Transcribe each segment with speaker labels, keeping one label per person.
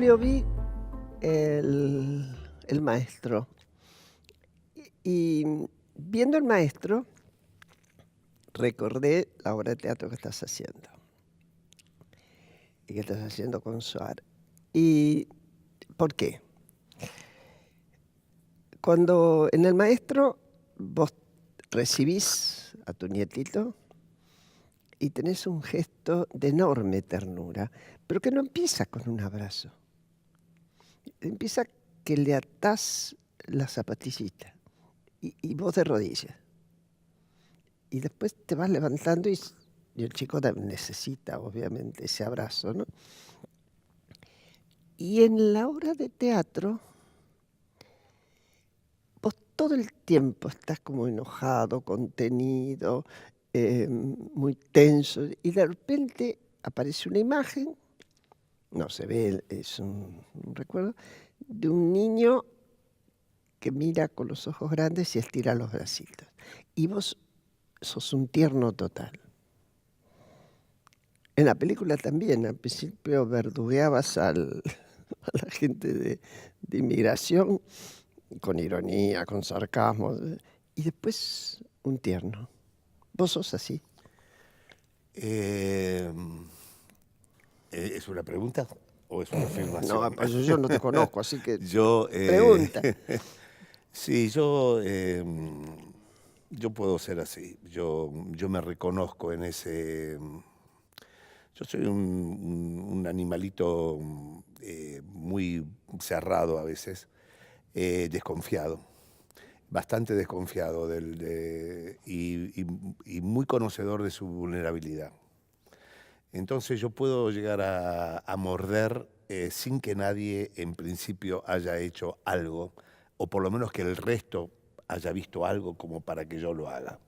Speaker 1: julio vi el maestro y viendo el maestro recordé la obra de teatro que estás haciendo y que estás haciendo con Suar. ¿Y por qué? Cuando en el maestro vos recibís a tu nietito y tenés un gesto de enorme ternura, pero que no empieza con un abrazo. Empieza que le atás la zapatillita y vos de rodillas. Y después te vas levantando y el chico necesita, obviamente, ese abrazo, ¿no? Y en la obra de teatro, vos todo el tiempo estás como enojado, contenido, muy tenso, y de repente aparece una imagen, no se ve, es un recuerdo, de un niño que mira con los ojos grandes y estira los bracitos. Y vos sos un tierno total. En la película también, al principio verdugueabas a la gente de inmigración con ironía, con sarcasmo, y después un tierno. ¿Vos sos así?
Speaker 2: ¿Es una pregunta o es una
Speaker 1: No,
Speaker 2: afirmación?
Speaker 1: pues yo no te conozco, así que
Speaker 2: Yo,
Speaker 1: pregunta.
Speaker 2: sí, yo puedo ser así. Yo me reconozco en ese. Yo soy un animalito muy cerrado a veces, desconfiado, bastante desconfiado y muy conocedor de su vulnerabilidad. Entonces yo puedo llegar a morder sin que nadie en principio haya hecho algo, o por lo menos que el resto haya visto algo como para que yo lo haga.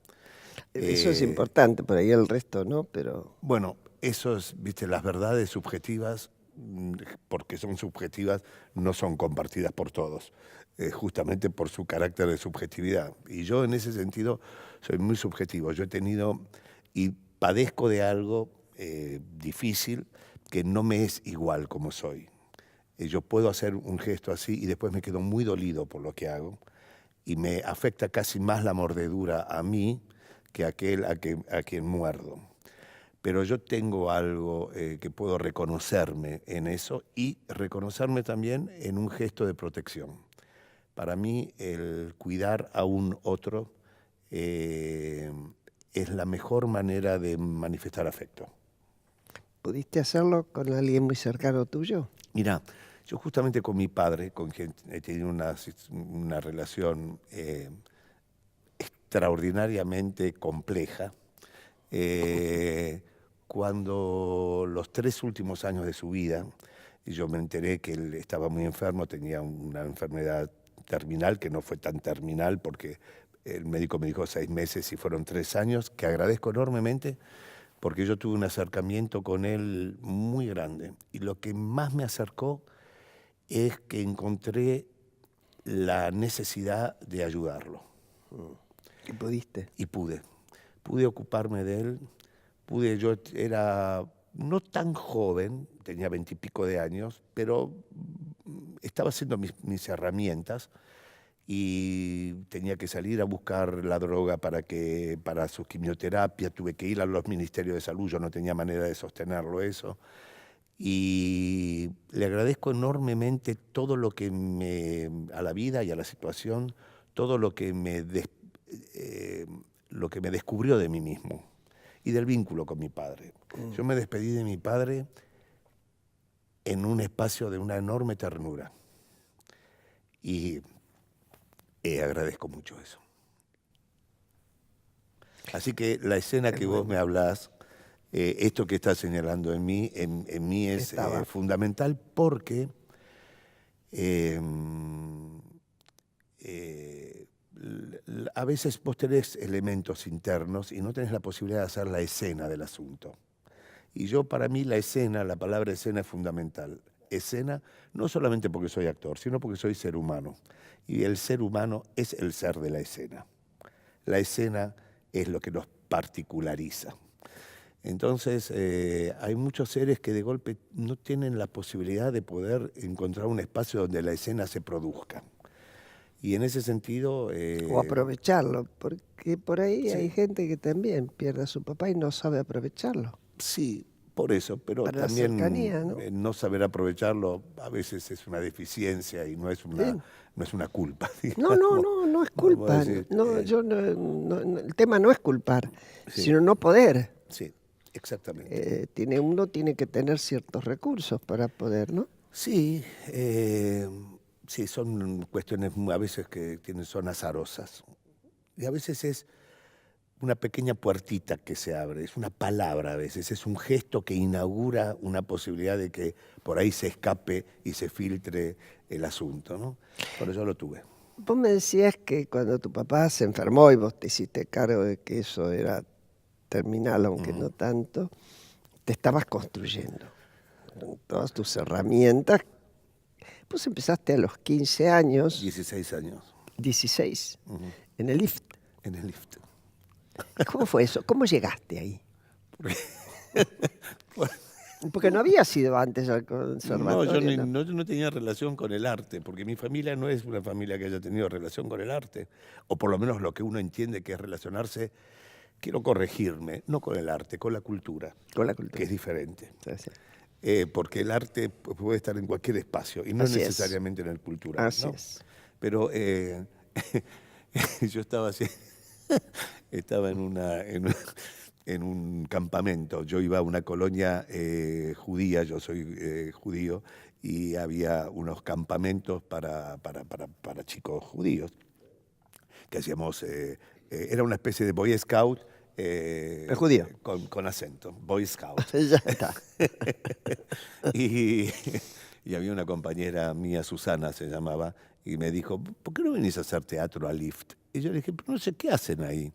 Speaker 1: Eso es
Speaker 2: Eh,
Speaker 1: importante, por ahí el resto no, pero
Speaker 2: bueno, eso es, viste, las verdades subjetivas, porque son subjetivas, no son compartidas por todos, justamente por su carácter de subjetividad. Y yo en ese sentido soy muy subjetivo. Yo he tenido y padezco de algo difícil que no me es igual como soy. Yo puedo hacer un gesto así y después me quedo muy dolido por lo que hago y me afecta casi más la mordedura a mí que a quien muerdo. Pero yo tengo algo que puedo reconocerme en eso y reconocerme también en un gesto de protección. Para mí el cuidar a un otro eh, es la mejor manera de manifestar afecto.
Speaker 1: ¿pudiste hacerlo con alguien muy cercano tuyo?
Speaker 2: Mira, yo justamente con mi padre, con quien he tenido una relación extraordinariamente compleja, eh, cuando los 3 últimos años de su vida, y yo me enteré que él estaba muy enfermo, tenía una enfermedad terminal, que no fue tan terminal porque el médico me dijo 6 meses y fueron 3 años, que agradezco enormemente porque yo tuve un acercamiento con él muy grande. Y lo que más me acercó es que encontré la necesidad de ayudarlo.
Speaker 1: ¿Y pudiste?
Speaker 2: Y pude ocuparme de él, yo era no tan joven, tenía 20 y pico de años, pero estaba haciendo mis herramientas y tenía que salir a buscar la droga para su quimioterapia, tuve que ir a los ministerios de salud, yo no tenía manera de sostenerlo eso. Y le agradezco enormemente todo lo que a la vida y a la situación, todo eh, lo que me descubrió de mí mismo y del vínculo con mi padre. Yo me despedí de mi padre en un espacio de una enorme ternura y agradezco mucho eso. Así que la escena
Speaker 1: Es
Speaker 2: que vos
Speaker 1: bueno.
Speaker 2: me hablás, esto que estás señalando en mí es
Speaker 1: Estaba.
Speaker 2: fundamental porque eh, eh, a veces vos tenés elementos internos y no tenés la posibilidad de hacer la escena del asunto. Y yo, para mí, la escena, la palabra escena es fundamental. Escena, no solamente porque soy actor, sino porque soy ser humano. Y el ser humano es el ser de la escena. La escena es lo que nos particulariza. Entonces, hay muchos seres que de golpe no tienen la posibilidad de poder encontrar un espacio donde la escena se produzca. Y en ese sentido...
Speaker 1: O aprovecharlo, porque por ahí hay
Speaker 2: sí,
Speaker 1: gente que también pierde a su papá y no sabe aprovecharlo.
Speaker 2: sí, por eso, pero
Speaker 1: Para la
Speaker 2: también
Speaker 1: cercanía, ¿no?
Speaker 2: no saber aprovecharlo a veces es una deficiencia y
Speaker 1: Bien.
Speaker 2: no es una culpa,
Speaker 1: No, no,
Speaker 2: digamos.
Speaker 1: no, no es
Speaker 2: Vamos a
Speaker 1: culpa.
Speaker 2: decir,
Speaker 1: No, el tema no es culpar,
Speaker 2: sí,
Speaker 1: sino no poder.
Speaker 2: sí, exactamente.
Speaker 1: Uno tiene que tener ciertos recursos para poder, ¿no?
Speaker 2: Sí, sí, son cuestiones a veces que son azarosas. Y a veces es una pequeña puertita que se abre, es una palabra a veces, es un gesto que inaugura una posibilidad de que por ahí se escape y se filtre el asunto, ¿no? Por eso lo tuve.
Speaker 1: Vos me decías que cuando tu papá se enfermó y vos te hiciste cargo de que eso era terminal, aunque no tanto, te estabas construyendo con todas tus herramientas. Vos empezaste a los 15 años,
Speaker 2: 16 años
Speaker 1: 16, en el lift.
Speaker 2: en el lift.
Speaker 1: ¿Cómo fue eso? ¿Cómo llegaste ahí?
Speaker 2: Bueno,
Speaker 1: Porque no había sido antes al
Speaker 2: no, yo
Speaker 1: conservatorio, ¿no?
Speaker 2: no tenía relación con el arte, porque mi familia no es una familia que haya tenido relación con el arte, o por lo menos lo que uno entiende que es relacionarse, quiero corregirme, no con el arte, con la cultura,
Speaker 1: Con la
Speaker 2: que
Speaker 1: cultura.
Speaker 2: es diferente.
Speaker 1: Sí, sí.
Speaker 2: Porque el arte puede estar en cualquier espacio y no
Speaker 1: Así es.
Speaker 2: necesariamente en el cultural,
Speaker 1: Así
Speaker 2: ¿no?
Speaker 1: es.
Speaker 2: Pero yo estaba así, estaba en un campamento. Yo iba a una colonia judía, yo soy judío, y había unos campamentos para chicos judíos que hacíamos, era una especie de Boy Scout
Speaker 1: El judío.
Speaker 2: con acento, Boy Scout.
Speaker 1: Ya está.
Speaker 2: Y, y había una compañera mía, Susana se llamaba, y me dijo, ¿por qué no venís a hacer teatro a Lift? Y yo le dije, pero no sé qué hacen ahí.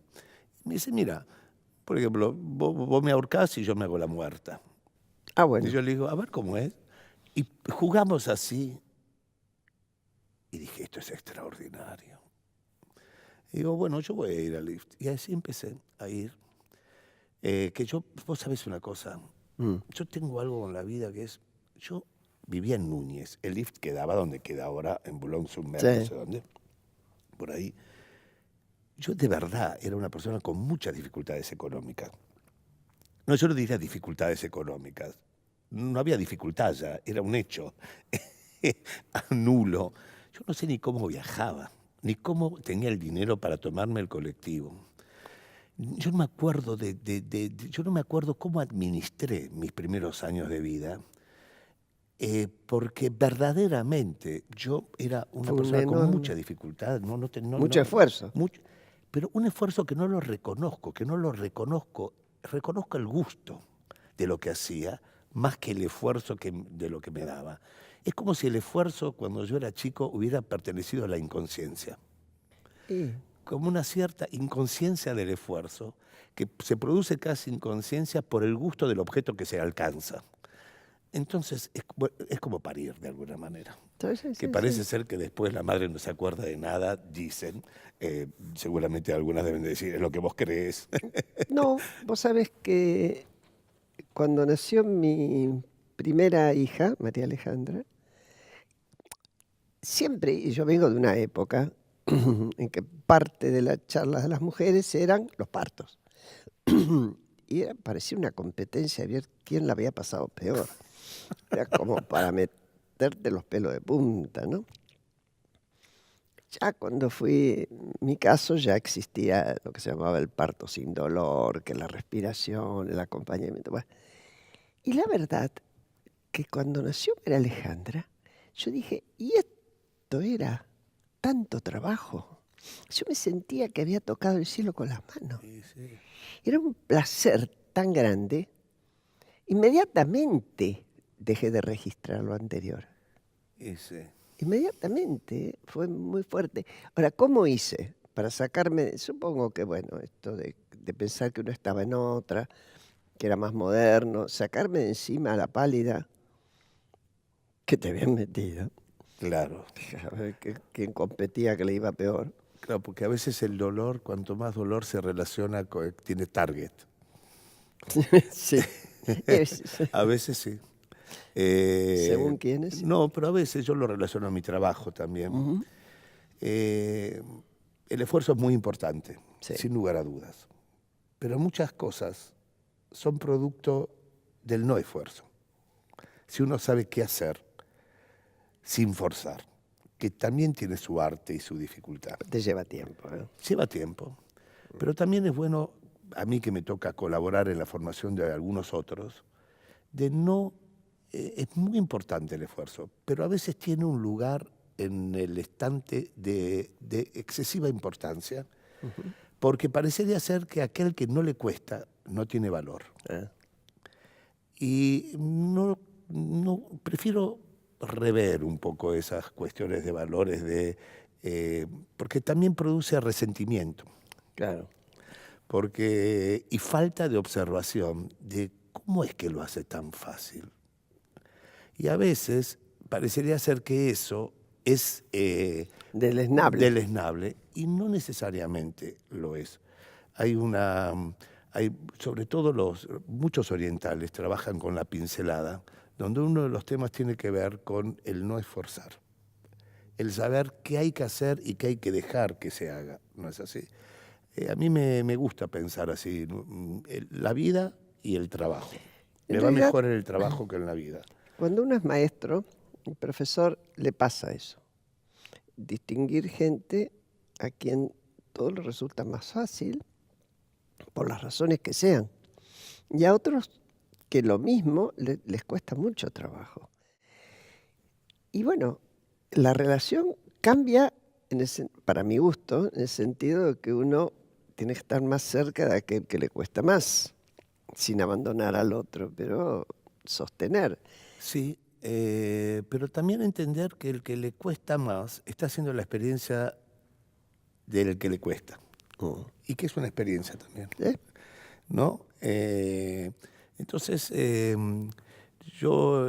Speaker 2: Y me dice, mira, por ejemplo, vos me ahorcás y yo me hago la muerta.
Speaker 1: Ah,
Speaker 2: Y
Speaker 1: bueno.
Speaker 2: yo le digo, a ver cómo es. Y jugamos así. Y dije, esto es extraordinario. Y digo, bueno, yo voy a ir a Lift. Y así empecé a ir. Vos sabés una cosa,
Speaker 1: Mm.
Speaker 2: yo tengo algo en la vida que es, yo vivía en Núñez, el Lift quedaba donde queda ahora, en Boulogne-sur-Mer, no
Speaker 1: Sí.
Speaker 2: sé dónde, por ahí. Yo de verdad era una persona con muchas dificultades económicas. No, yo no diría dificultades económicas. No había dificultad ya, era un hecho nulo. Yo no sé ni cómo viajaba, ni cómo tenía el dinero para tomarme el colectivo. Yo no me acuerdo yo no me acuerdo cómo administré mis primeros años de vida, porque verdaderamente yo era una
Speaker 1: Fue un
Speaker 2: persona con mucha
Speaker 1: enorme,
Speaker 2: dificultad,
Speaker 1: mucho esfuerzo.
Speaker 2: pero un esfuerzo que no lo reconozco, reconozco el gusto de lo que hacía, más que el esfuerzo de lo que me daba. Es como si el esfuerzo, cuando yo era chico, hubiera pertenecido a la inconsciencia.
Speaker 1: Y
Speaker 2: Como una cierta inconsciencia del esfuerzo, que se produce casi inconsciencia por el gusto del objeto que se alcanza. Entonces es como parir de alguna manera,
Speaker 1: entonces,
Speaker 2: que
Speaker 1: sí,
Speaker 2: parece
Speaker 1: sí.
Speaker 2: ser que después la madre no se acuerda de nada, dicen, seguramente algunas deben decir, es lo que vos crees.
Speaker 1: No, vos sabés que cuando nació mi primera hija, María Alejandra, siempre, y yo vengo de una época en que parte de las charlas de las mujeres eran los partos. Parecía una competencia de ver quién la había pasado peor. Era como para meterte los pelos de punta, ¿no? Ya cuando fui, mi caso ya existía lo que se llamaba el parto sin dolor, que la respiración, el acompañamiento. Bueno, y la verdad que cuando nació María Alejandra, yo dije, ¿y esto era tanto trabajo? Yo me sentía que había tocado el cielo con las manos.
Speaker 2: Sí, sí.
Speaker 1: Era un placer tan grande. Inmediatamente dejé de registrar lo anterior.
Speaker 2: Ese.
Speaker 1: Inmediatamente, fue muy fuerte. Ahora, ¿cómo hice para sacarme? Supongo que, bueno, esto de pensar que uno estaba en otra, que era más moderno, sacarme de encima a la pálida que te habían metido.
Speaker 2: Claro,
Speaker 1: A ver quién competía que le iba peor.
Speaker 2: claro, porque a veces el dolor, cuanto más dolor se relaciona, tiene target.
Speaker 1: Sí. Es-
Speaker 2: A veces sí.
Speaker 1: ¿Según quiénes?
Speaker 2: No, pero a veces yo lo relaciono a mi trabajo también.
Speaker 1: Ujú.
Speaker 2: Eh, el esfuerzo es muy importante,
Speaker 1: Sí,
Speaker 2: sin lugar a dudas. Pero muchas cosas son producto del no esfuerzo. Si uno sabe qué hacer sin forzar, que también tiene su arte y su dificultad.
Speaker 1: te lleva tiempo, ¿eh?
Speaker 2: Lleva tiempo, pero también es bueno, a mí que me toca colaborar en la formación de algunos otros, de no, es muy importante el esfuerzo, pero a veces tiene un lugar en el estante de excesiva importancia,
Speaker 1: Ujú.
Speaker 2: porque parecería ser que aquel que no le cuesta no tiene valor.
Speaker 1: Ah,
Speaker 2: Y prefiero rever un poco esas cuestiones de valores, porque también produce resentimiento,
Speaker 1: claro.
Speaker 2: y falta de observación de cómo es que lo hace tan fácil. Y a veces parecería ser que eso es
Speaker 1: Deleznable.
Speaker 2: deleznable y no necesariamente lo es. Hay una, hay, sobre todo muchos orientales trabajan con la pincelada, donde uno de los temas tiene que ver con el no esforzar, el saber qué hay que hacer y qué hay que dejar que se haga, ¿no es así? A mí me gusta pensar así, la vida y el trabajo.
Speaker 1: En
Speaker 2: Me va
Speaker 1: realidad,
Speaker 2: mejor en el trabajo que en la vida.
Speaker 1: cuando uno es maestro, el profesor le pasa eso. Distinguir gente a quien todo le resulta más fácil, por las razones que sean, y a otros que lo mismo les cuesta mucho trabajo. Y bueno, la relación cambia, para mi gusto, en el sentido de que uno tiene que estar más cerca de aquel que le cuesta más, sin abandonar al otro, pero sostener.
Speaker 2: Sí, pero también entender que el que le cuesta más está haciendo la experiencia del que le cuesta.
Speaker 1: Mm.
Speaker 2: Y que es una experiencia también,
Speaker 1: ¿Eh?
Speaker 2: ¿no? Entonces, yo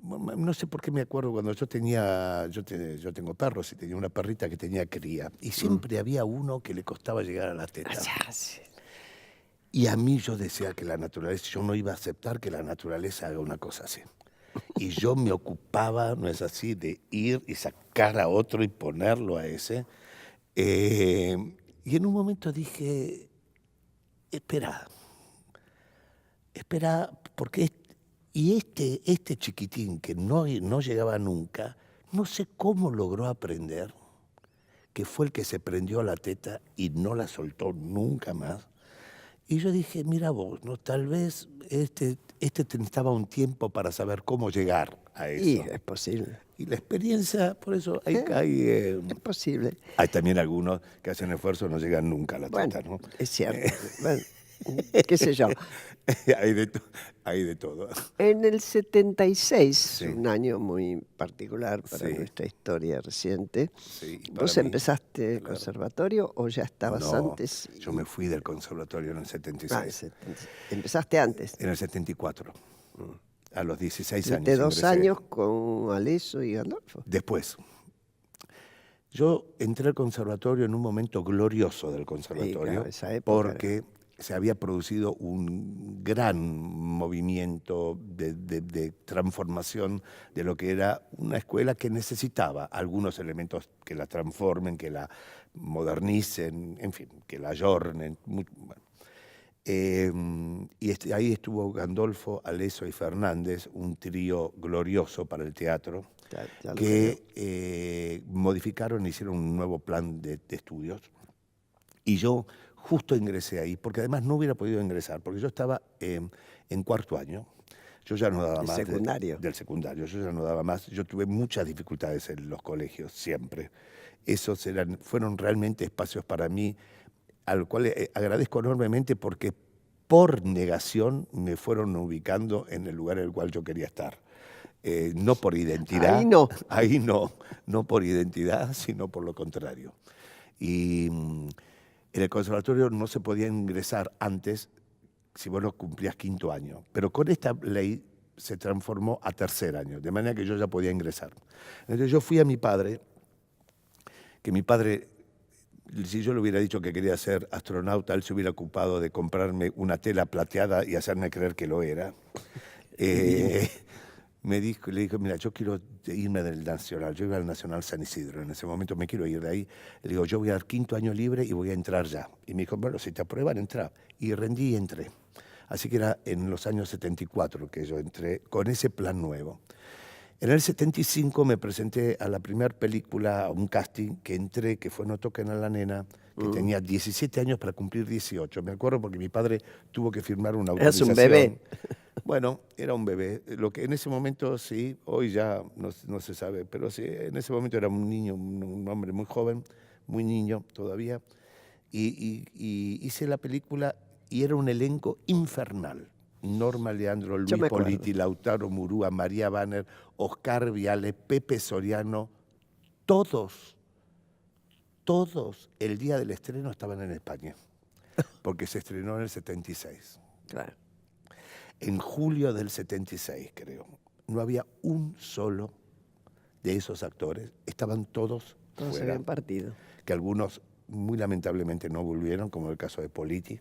Speaker 2: no sé por qué me acuerdo cuando yo tengo perros y tenía una perrita que tenía cría, y siempre había uno que le costaba llegar a la teta.
Speaker 1: Ah, sí.
Speaker 2: Y a mí yo decía que la naturaleza, yo no iba a aceptar que la naturaleza haga una cosa así. Y yo me ocupaba, no es así, de ir y sacar a otro y ponerlo a ese. Y en un momento dije, espera, espera, este chiquitín que no llegaba nunca, no sé cómo logró aprender, que fue el que se prendió a la teta y no la soltó nunca más. Y yo dije, mira vos, ¿no? Tal vez este necesitaba un tiempo para saber cómo llegar a
Speaker 1: Y
Speaker 2: eso.
Speaker 1: es posible.
Speaker 2: Y la experiencia, por eso
Speaker 1: Es posible.
Speaker 2: hay también algunos que hacen esfuerzo y no llegan nunca a la
Speaker 1: Bueno,
Speaker 2: teta, ¿no?
Speaker 1: es cierto. Bueno, qué sé yo.
Speaker 2: hay, de to- hay de todo.
Speaker 1: En el 76,
Speaker 2: Sí,
Speaker 1: un año muy particular para
Speaker 2: sí,
Speaker 1: nuestra historia reciente,
Speaker 2: sí. Y para
Speaker 1: ¿vos
Speaker 2: mí,
Speaker 1: empezaste el
Speaker 2: claro.
Speaker 1: conservatorio o ya estabas
Speaker 2: No,
Speaker 1: antes?
Speaker 2: yo me fui del conservatorio en el 76.
Speaker 1: Empezaste antes.
Speaker 2: En el 74. A los 16
Speaker 1: Tuviste
Speaker 2: años
Speaker 1: 2
Speaker 2: ingresé.
Speaker 1: años con Aleso y Gandolfo.
Speaker 2: Después. Yo entré al conservatorio en un momento glorioso del
Speaker 1: Y
Speaker 2: conservatorio,
Speaker 1: claro, esa época.
Speaker 2: porque se había producido un gran movimiento de transformación de lo que era una escuela que necesitaba algunos elementos que la transformen, que la modernicen, en fin, que la ayornen. Bueno. Ahí estuvo Gandolfo, Aleso y Fernández, un trío glorioso para el teatro,
Speaker 1: Ya lo creo.
Speaker 2: que modificaron e hicieron un nuevo plan de estudios. Y yo justo ingresé ahí, porque además no hubiera podido ingresar, porque yo estaba en cuarto año. Yo ya no daba
Speaker 1: El
Speaker 2: más
Speaker 1: secundario.
Speaker 2: del secundario, yo ya no daba más. Yo tuve muchas dificultades en los colegios, siempre. Fueron realmente espacios para mí, al cual agradezco enormemente porque por negación me fueron ubicando en el lugar en el cual yo quería estar. No por identidad.
Speaker 1: Ahí no.
Speaker 2: Ahí no por identidad, sino por lo contrario. Y en el conservatorio no se podía ingresar antes si vos no cumplías quinto año. Pero con esta ley se transformó a tercer año, de manera que yo ya podía ingresar. Entonces yo fui a mi padre, que mi padre Si yo le hubiera dicho que quería ser astronauta, él se hubiera ocupado de comprarme una tela plateada y hacerme creer que lo era. Eh, le dijo, mira, yo quiero irme del Nacional. Yo iba al Nacional San Isidro. En ese momento me quiero ir de ahí. Le digo, yo voy al 5º año libre y voy a entrar ya. Y me dijo, bueno, si te aprueban, entra. Y rendí y entré. Así que era en los años 74 que yo entré con ese plan nuevo. En el 75 me presenté a la primera película, a un casting que entré, que fue No toquen a la nena, que tenía 17 años para cumplir 18. Me acuerdo porque mi padre tuvo que firmar una
Speaker 1: Eras
Speaker 2: autorización.
Speaker 1: un bebé.
Speaker 2: Bueno, era un bebé. Lo que en ese momento sí, hoy ya no se sabe, pero sí, en ese momento era un niño, un hombre muy joven, muy niño todavía. Y hice la película y era un elenco infernal. Norma Leandro,
Speaker 1: Yo
Speaker 2: Luis
Speaker 1: me acuerdo.
Speaker 2: Politi, Lautaro Murúa, María Banner, Oscar Viale, Pepe Soriano, todos el día del estreno estaban en España, porque se estrenó en el 76.
Speaker 1: Claro.
Speaker 2: En julio del 76, creo. No había un solo de esos actores, estaban todos
Speaker 1: Todos se
Speaker 2: fuera,
Speaker 1: habían partido.
Speaker 2: que algunos muy lamentablemente no volvieron, como el caso de Politi.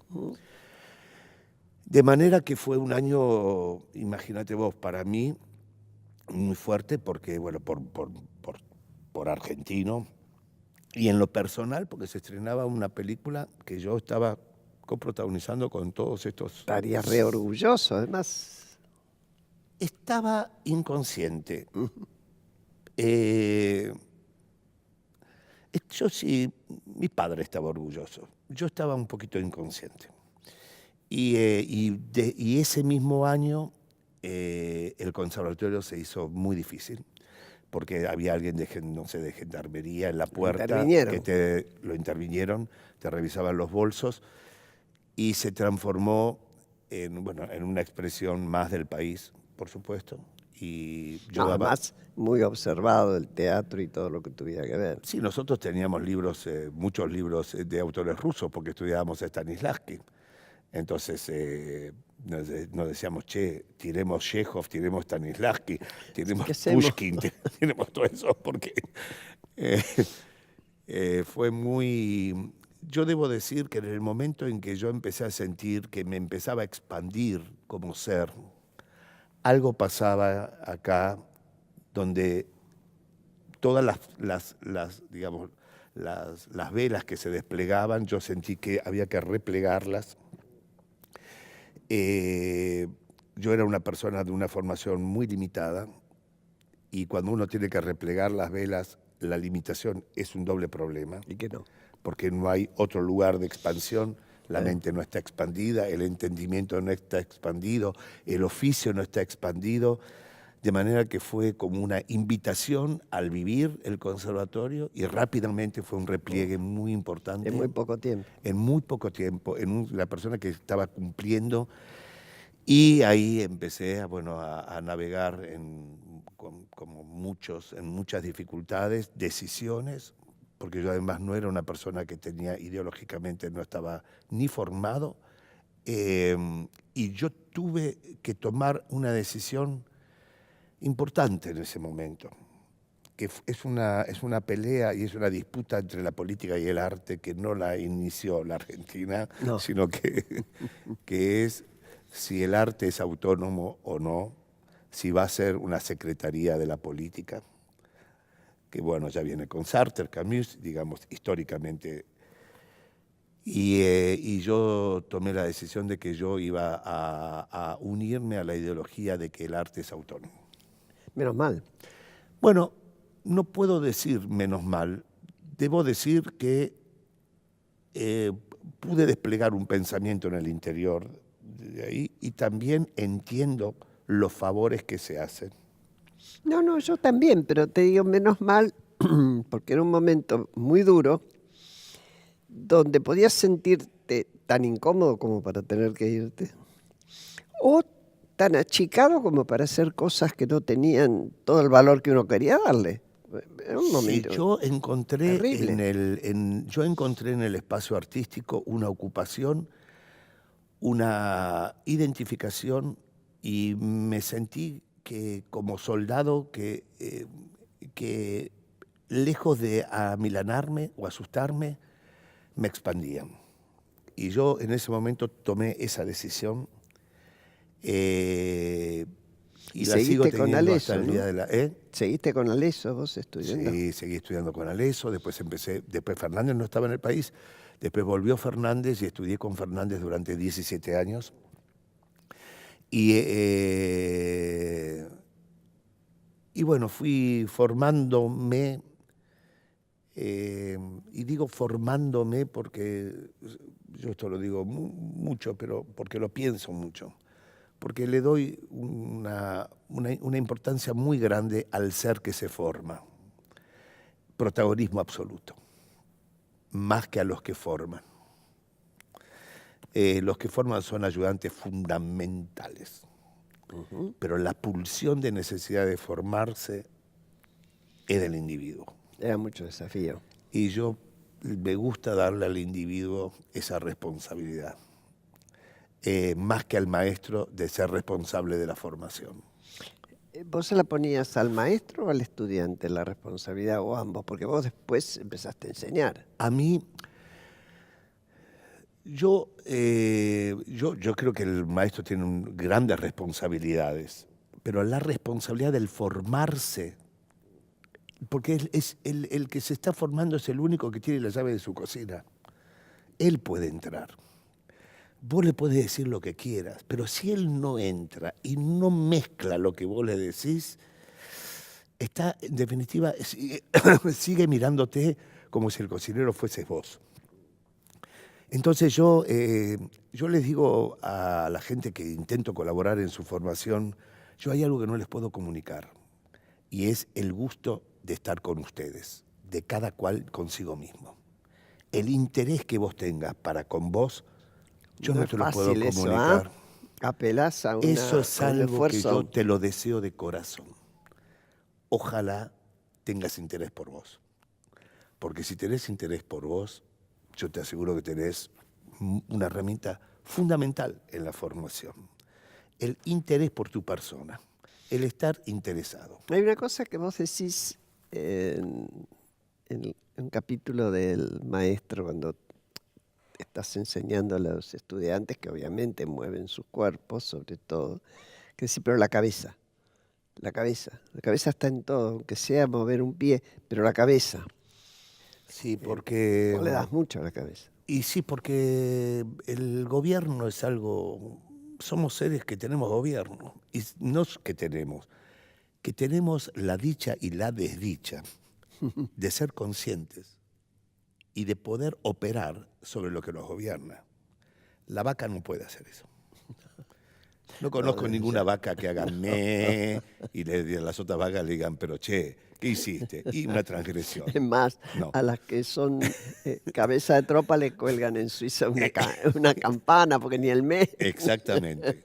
Speaker 2: De manera que fue un año, imagínate vos, para mí, muy fuerte, porque, bueno, por argentino, y en lo personal, porque se estrenaba una película que yo estaba coprotagonizando con todos estos...
Speaker 1: Estarías re orgulloso, además.
Speaker 2: Estaba inconsciente. Yo sí, mi padre estaba orgulloso. Yo estaba un poquito inconsciente. Y ese mismo año el conservatorio se hizo muy difícil, porque había alguien de gendarmería en la puerta
Speaker 1: Intervinieron.
Speaker 2: que lo intervinieron, te revisaban los bolsos y se transformó en una expresión más del país, por supuesto. Y yo daba...
Speaker 1: Además, muy observado el teatro y todo lo que tuviera que ver.
Speaker 2: Sí, nosotros teníamos libros, muchos libros de autores rusos, porque estudiábamos a Stanislavski. Entonces nos decíamos, che, tiremos Chekhov, tiremos Stanislavski, tiremos
Speaker 1: ¿Qué hacemos?
Speaker 2: Pushkin, tiremos todo eso, porque fue muy... Yo debo decir que en el momento en que yo empecé a sentir que me empezaba a expandir como ser, algo pasaba acá donde todas digamos, las velas que se desplegaban, yo sentí que había que replegarlas. Yo era una persona de una formación muy limitada y cuando uno tiene que replegar las velas, la limitación es un doble problema.
Speaker 1: ¿Y qué no?
Speaker 2: Porque no hay otro lugar de expansión, la mente no está expandida, el entendimiento no está expandido, el oficio no está expandido, de manera que fue como una invitación al vivir el conservatorio y rápidamente fue un repliegue muy importante.
Speaker 1: En muy poco tiempo.
Speaker 2: En muy poco tiempo, la persona que estaba cumpliendo, y ahí empecé a navegar como muchos, en muchas dificultades, decisiones, porque yo además no era una persona que tenía ideológicamente, no estaba ni formado, y yo tuve que tomar una decisión importante en ese momento, que es una pelea y es una disputa entre la política y el arte que no la inició la Argentina,
Speaker 1: No.
Speaker 2: sino que es si el arte es autónomo o no, si va a ser una secretaría de la política, que bueno, ya viene con Sartre, Camus, digamos, históricamente. Y yo tomé la decisión de que yo iba a unirme a la ideología de que el arte es autónomo.
Speaker 1: Menos mal.
Speaker 2: Bueno, no puedo decir menos mal, debo decir que pude desplegar un pensamiento en el interior de ahí y también entiendo los favores que se hacen.
Speaker 1: No, yo también, pero te digo menos mal porque era un momento muy duro donde podías sentirte tan incómodo como para tener que irte o tan achicado como para hacer cosas que no tenían todo el valor que uno quería darle. Era un momento
Speaker 2: Sí, yo encontré
Speaker 1: terrible.
Speaker 2: yo encontré en el espacio artístico una ocupación, una identificación y me sentí que como soldado que lejos de amilanarme o asustarme, me expandían. Y yo en ese momento tomé esa decisión y la sigo
Speaker 1: seguiste con
Speaker 2: teniendo hasta
Speaker 1: Aleso,
Speaker 2: el día
Speaker 1: ¿no?
Speaker 2: de la...
Speaker 1: ¿Seguiste con Aleso vos estudiando?
Speaker 2: Sí, seguí estudiando con Aleso, después Fernández no estaba en el país, después volvió Fernández y estudié con Fernández durante 17 años. Y bueno, fui formándome, y digo formándome porque yo esto lo digo mucho, pero porque lo pienso mucho, porque le doy una importancia muy grande al ser que se forma. Protagonismo absoluto, más que a los que forman. Los que forman son ayudantes fundamentales, pero la pulsión de necesidad de formarse es del individuo.
Speaker 1: Era mucho desafío.
Speaker 2: Y yo me gusta darle al individuo esa responsabilidad, más que al maestro de ser responsable de la formación.
Speaker 1: ¿Vos se la ponías al maestro o al estudiante la responsabilidad, o ambos? Porque vos después empezaste a enseñar.
Speaker 2: A mí, yo creo que el maestro tiene grandes responsabilidades, pero la responsabilidad del formarse, porque el que se está formando es el único que tiene la llave de su cocina. Él puede entrar. Vos le podés decir lo que quieras, pero si él no entra y no mezcla lo que vos le decís, está, en definitiva, sigue mirándote como si el cocinero fueses vos. Entonces yo les digo a la gente que intento colaborar en su formación, yo hay algo que no les puedo comunicar, y es el gusto de estar con ustedes, de cada cual consigo mismo. El interés que vos tengas para con vos, yo no te lo puedo comunicar.
Speaker 1: Apelás a
Speaker 2: Eso es
Speaker 1: un
Speaker 2: algo que
Speaker 1: esfuerzo.
Speaker 2: yo te lo deseo de corazón. Ojalá tengas interés por vos. Porque si tenés interés por vos, yo te aseguro que tenés una herramienta fundamental en la formación. El interés por tu persona, el estar interesado.
Speaker 1: Hay una cosa que vos decís en un capítulo del maestro cuando estás enseñando a los estudiantes, que obviamente mueven sus cuerpos sobre todo, que sí, pero la cabeza está en todo, aunque sea mover un pie, pero la cabeza.
Speaker 2: Sí, porque...
Speaker 1: Vos le das mucho a la cabeza.
Speaker 2: Y sí, porque el gobierno es algo... Somos seres que tenemos gobierno. Y no es que tenemos la dicha y la desdicha de ser conscientes y de poder operar sobre lo que nos gobierna. La vaca no puede hacer eso. No conozco ninguna vaca que haga me y las otras vacas le digan, pero che, ¿qué hiciste? Y una transgresión.
Speaker 1: Es más,
Speaker 2: No.
Speaker 1: a las que son cabeza de tropa le cuelgan en Suiza una campana, porque ni el mes.
Speaker 2: Exactamente.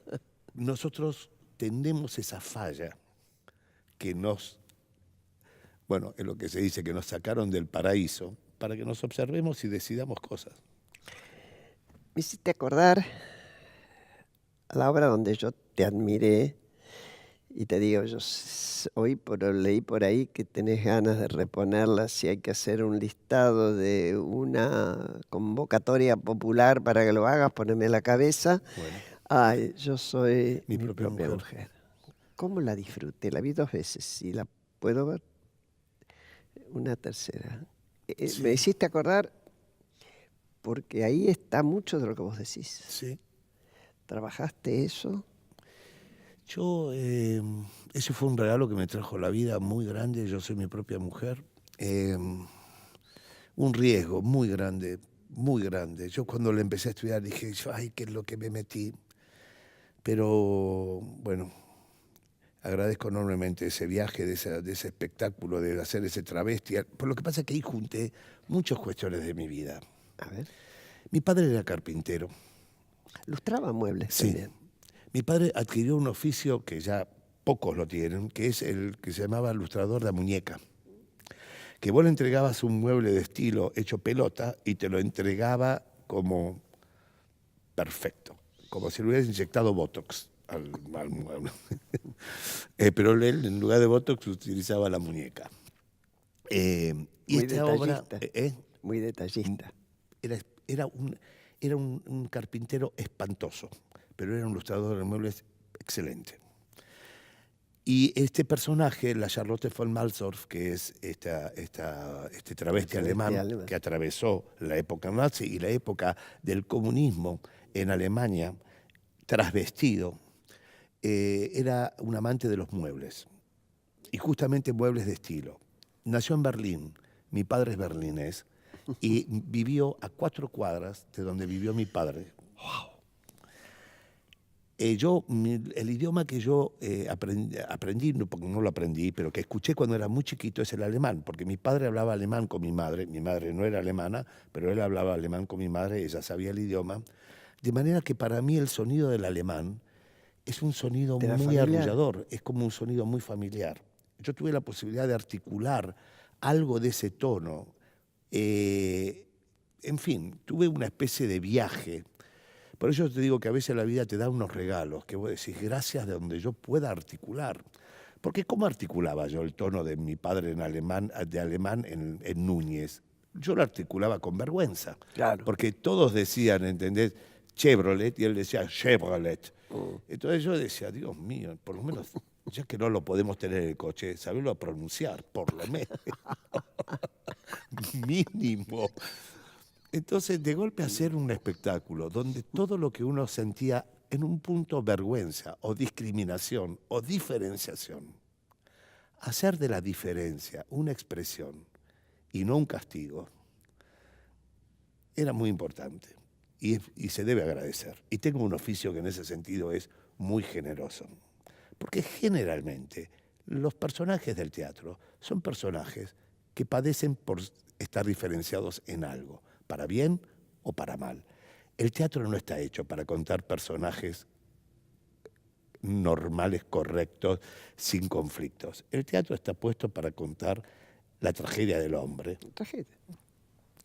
Speaker 2: Nosotros tenemos esa falla que es lo que se dice, que nos sacaron del paraíso para que nos observemos y decidamos cosas.
Speaker 1: Me hiciste acordar a la obra donde yo te admiré y te digo, yo leí por ahí que tenés ganas de reponerla, si hay que hacer un listado de una convocatoria popular para que lo hagas, poneme a la cabeza.
Speaker 2: Bueno.
Speaker 1: Ay, yo soy
Speaker 2: mi propia
Speaker 1: mujer. ¿Cómo la disfruté? La vi 2 veces y la puedo ver una tercera.
Speaker 2: Sí.
Speaker 1: Me hiciste acordar porque ahí está mucho de lo que vos decís.
Speaker 2: Sí.
Speaker 1: ¿Trabajaste eso?
Speaker 2: Yo, ese fue un regalo que me trajo la vida muy grande. Yo soy mi propia mujer. Un riesgo muy grande, muy grande. Yo cuando le empecé a estudiar dije, ay, ¿qué es lo que me metí? Pero bueno, agradezco enormemente ese viaje, de ese espectáculo, de hacer ese travesti. Por lo que pasa es que ahí junté muchas cuestiones de mi vida.
Speaker 1: A ver.
Speaker 2: Mi padre era carpintero.
Speaker 1: Lustraba muebles
Speaker 2: Sí.
Speaker 1: también.
Speaker 2: Mi padre adquirió un oficio que ya pocos lo tienen, que es el que se llamaba lustrador de muñeca. Que vos le entregabas un mueble de estilo hecho pelota y te lo entregaba como perfecto, como si le hubieras inyectado Botox al mueble. Pero él, en lugar de Botox, utilizaba la muñeca. Y
Speaker 1: Muy
Speaker 2: esta obra...
Speaker 1: detallista. Muy detallista.
Speaker 2: Era, era, un, era un carpintero espantoso, pero era un ilustrador de muebles excelente. Y este personaje, la Charlotte von Malsdorf, que es este travesti alemán que atravesó la época nazi y la época del comunismo en Alemania, trasvestido, era un amante de los muebles, y justamente muebles de estilo. Nació en Berlín, mi padre es berlinés, y vivió a 4 cuadras de donde vivió mi padre.
Speaker 1: Wow.
Speaker 2: El idioma que yo aprendí, porque no lo aprendí, pero que escuché cuando era muy chiquito es el alemán, porque mi padre hablaba alemán con mi madre no era alemana, pero él hablaba alemán con mi madre, ella sabía el idioma, de manera que para mí el sonido del alemán es un sonido muy arrullador, es como un sonido muy familiar. Yo tuve la posibilidad de articular algo de ese tono, en fin, tuve una especie de viaje. Por eso te digo que a veces la vida te da unos regalos, que vos decís, gracias de donde yo pueda articular. Porque ¿cómo articulaba yo el tono de mi padre en alemán, en Núñez? Yo lo articulaba con vergüenza.
Speaker 1: Claro.
Speaker 2: Porque todos decían, ¿entendés? Chevrolet, y él decía Chevrolet. Entonces yo decía, Dios mío, por lo menos, ya que no lo podemos tener en el coche, saberlo pronunciar, por lo menos. Mínimo. Entonces, de golpe hacer un espectáculo donde todo lo que uno sentía en un punto vergüenza o discriminación o diferenciación, hacer de la diferencia una expresión y no un castigo, era muy importante y se debe agradecer. Y tengo un oficio que en ese sentido es muy generoso, porque generalmente los personajes del teatro son personajes que padecen por estar diferenciados en algo, para bien o para mal. El teatro no está hecho para contar personajes normales, correctos, sin conflictos. El teatro está puesto para contar la tragedia del hombre,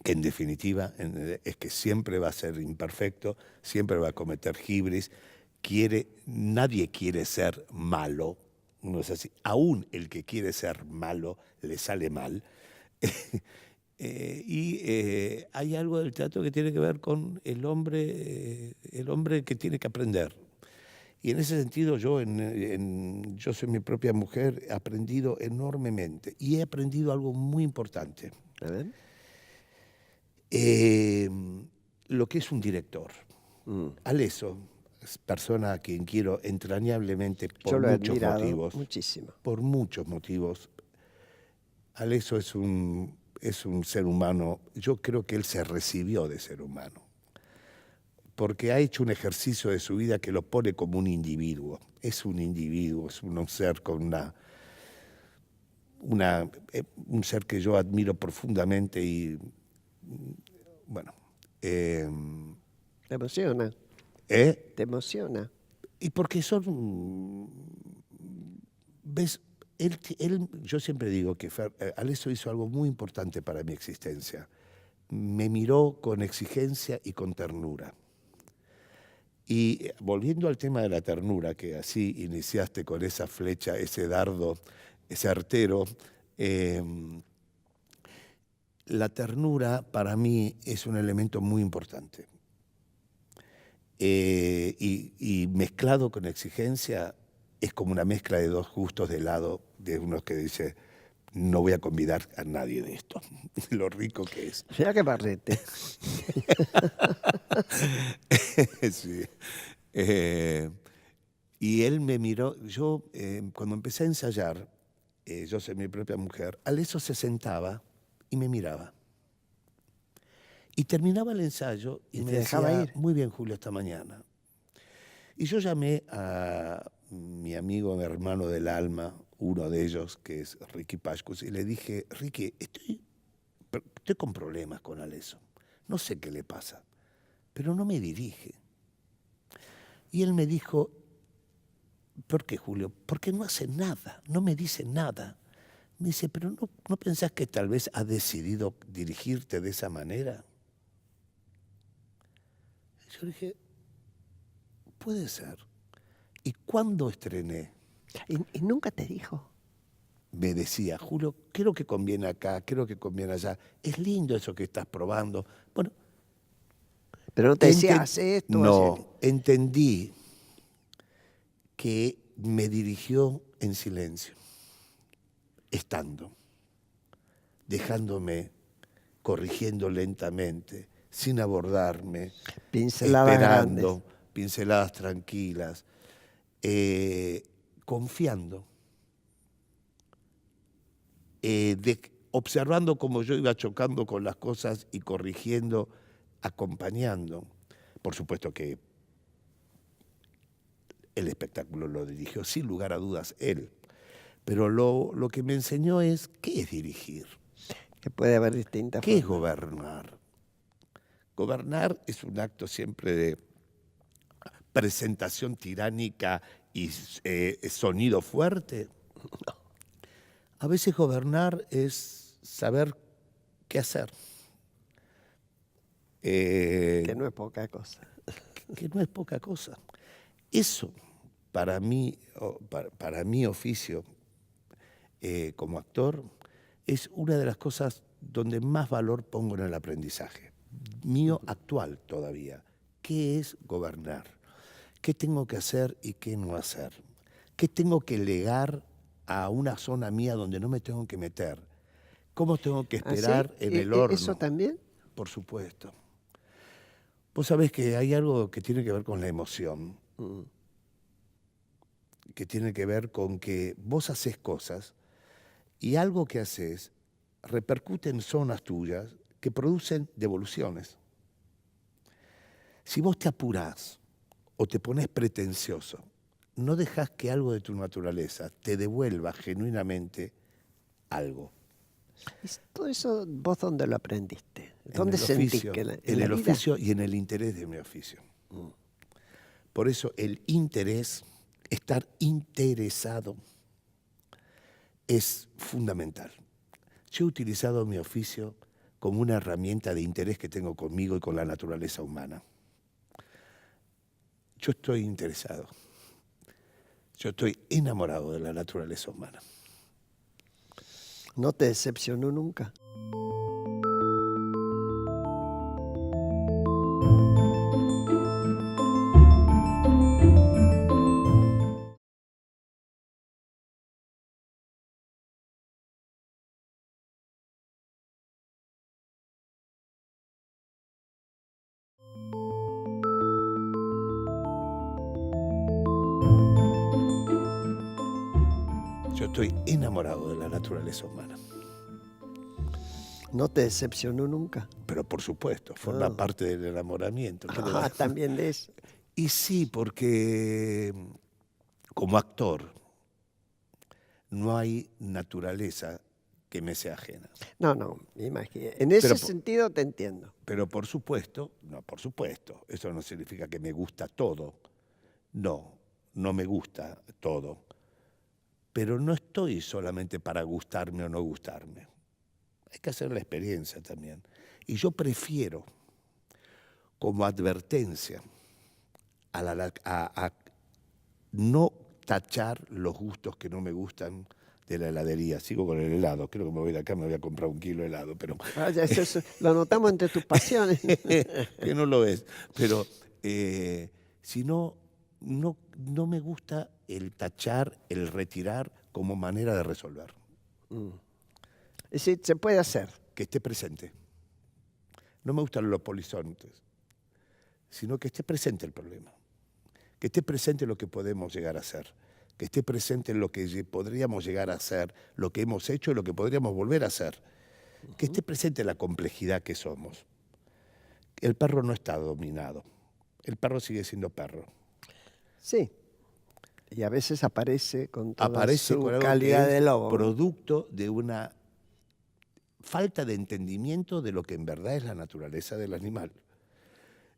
Speaker 2: que en definitiva es que siempre va a ser imperfecto, siempre va a cometer gibris, nadie quiere ser malo, no es así, aún el que quiere ser malo le sale mal. Hay algo del teatro que tiene que ver con el hombre que tiene que aprender. Y en ese sentido yo soy mi propia mujer, he aprendido enormemente. Y he aprendido algo muy importante.
Speaker 1: A ver.
Speaker 2: Lo que es un director. Alesso, es persona a quien quiero entrañablemente por muchos motivos.
Speaker 1: Muchísimo.
Speaker 2: Por muchos motivos. Alesso es un ser humano, yo creo que él se recibió de ser humano, porque ha hecho un ejercicio de su vida que lo pone como un individuo. Es un individuo, es un ser con un ser que yo admiro profundamente y, bueno.
Speaker 1: ¿Te emociona?
Speaker 2: ¿Te
Speaker 1: emociona?
Speaker 2: Y porque ¿ves? Yo siempre digo que Alesso hizo algo muy importante para mi existencia. Me miró con exigencia y con ternura. Y volviendo al tema de la ternura, que así iniciaste con esa flecha, ese dardo, ese artero, la ternura para mí es un elemento muy importante. Y mezclado con exigencia, es como una mezcla de dos gustos de helado, de uno que dice, no voy a convidar a nadie de esto, de lo rico que es.
Speaker 1: Mira qué barrete.
Speaker 2: Sí. Y él me miró, cuando empecé a ensayar, yo soy mi propia mujer, Alesso se sentaba y me miraba. Y terminaba el ensayo y me
Speaker 1: dejaba
Speaker 2: decía,
Speaker 1: ir.
Speaker 2: Muy bien, Julio, esta mañana. Y yo llamé a mi amigo, mi hermano del alma, uno de ellos, que es Ricky Pascus, y le dije, Ricky, estoy con problemas con Alesso. No sé qué le pasa, pero no me dirige. Y él me dijo, ¿por qué, Julio? Porque no hace nada, no me dice nada. Me dice, pero ¿no pensás que tal vez ha decidido dirigirte de esa manera? Yo dije, puede ser. ¿Y cuándo estrené?
Speaker 1: ¿Y nunca te dijo?
Speaker 2: Me decía, Julio, creo que conviene acá, creo que conviene allá. Es lindo eso que estás probando. Bueno,
Speaker 1: Pero no te decía,
Speaker 2: Enten-
Speaker 1: hace esto,
Speaker 2: no, entendí que me dirigió en silencio, estando, dejándome, corrigiendo lentamente, sin abordarme,
Speaker 1: pinceladas grandes.
Speaker 2: esperando, pinceladas tranquilas, confiando, observando cómo yo iba chocando con las cosas y corrigiendo, acompañando. Por supuesto que el espectáculo lo dirigió, sin lugar a dudas, él. Pero lo que me enseñó es qué es dirigir,
Speaker 1: Que puede haber distintas
Speaker 2: qué es
Speaker 1: formas.
Speaker 2: gobernar. Gobernar es un acto siempre de presentación tiránica y sonido fuerte. A veces gobernar es saber qué hacer.
Speaker 1: Que no es poca cosa.
Speaker 2: Que no es poca cosa. Eso, para mí, para mi oficio como actor, es una de las cosas donde más valor pongo en el aprendizaje. Mío actual todavía. ¿Qué es gobernar? ¿Qué tengo que hacer y qué no hacer? ¿Qué tengo que legar a una zona mía donde no me tengo que meter? ¿Cómo tengo que
Speaker 1: ¿Ah, sí?
Speaker 2: esperar en el horno?
Speaker 1: ¿Eso también?
Speaker 2: Por supuesto. Vos sabés que hay algo que tiene que ver con la emoción, que tiene que ver con que vos haces cosas y algo que haces repercute en zonas tuyas que producen devoluciones. Si vos te apurás o te pones pretencioso, no dejás que algo de tu naturaleza te devuelva genuinamente algo.
Speaker 1: ¿Y todo eso vos dónde lo aprendiste?
Speaker 2: En
Speaker 1: ¿Dónde
Speaker 2: el
Speaker 1: sentís
Speaker 2: oficio,
Speaker 1: que
Speaker 2: en
Speaker 1: la
Speaker 2: el
Speaker 1: vida?
Speaker 2: oficio y en el interés de mi oficio. Por eso el interés, estar interesado, es fundamental. Yo he utilizado mi oficio como una herramienta de interés que tengo conmigo y con la naturaleza humana. Yo estoy interesado. Yo estoy enamorado de la naturaleza humana.
Speaker 1: ¿No te decepcionó nunca?
Speaker 2: Yo estoy enamorado de la naturaleza humana.
Speaker 1: ¿No te decepcionó nunca?
Speaker 2: Pero por supuesto, forma parte del enamoramiento. ¿Qué le va a-
Speaker 1: También de eso.
Speaker 2: Y sí, porque como actor no hay naturaleza que me sea ajena.
Speaker 1: No, me imagino. En ese
Speaker 2: Pero,
Speaker 1: sentido te entiendo.
Speaker 2: pero por supuesto, eso no significa que me gusta todo. No, no me gusta todo. Pero no estoy solamente para gustarme o no gustarme. Hay que hacer la experiencia también. Y yo prefiero, como advertencia, a no tachar los gustos que no me gustan de la heladería. Sigo con el helado. Creo que me voy de acá, me voy a comprar 1 kilo de helado, pero
Speaker 1: Vaya, eso lo anotamos entre tus pasiones.
Speaker 2: que no lo es. Pero si no, no me gusta el tachar, el retirar como manera de resolver.
Speaker 1: Es decir, se puede hacer.
Speaker 2: Que esté presente. No me gustan los polizontes, sino que esté presente el problema. Que esté presente lo que podemos llegar a hacer. Que esté presente lo que podríamos llegar a hacer, lo que hemos hecho y lo que podríamos volver a hacer. Que esté presente la complejidad que somos. El perro no está dominado. El perro sigue siendo perro.
Speaker 1: Sí. Y a veces aparece con toda
Speaker 2: Aparece
Speaker 1: su
Speaker 2: con algo
Speaker 1: calidad
Speaker 2: que
Speaker 1: de
Speaker 2: es
Speaker 1: lobo.
Speaker 2: producto de una falta de entendimiento de lo que en verdad es la naturaleza del animal.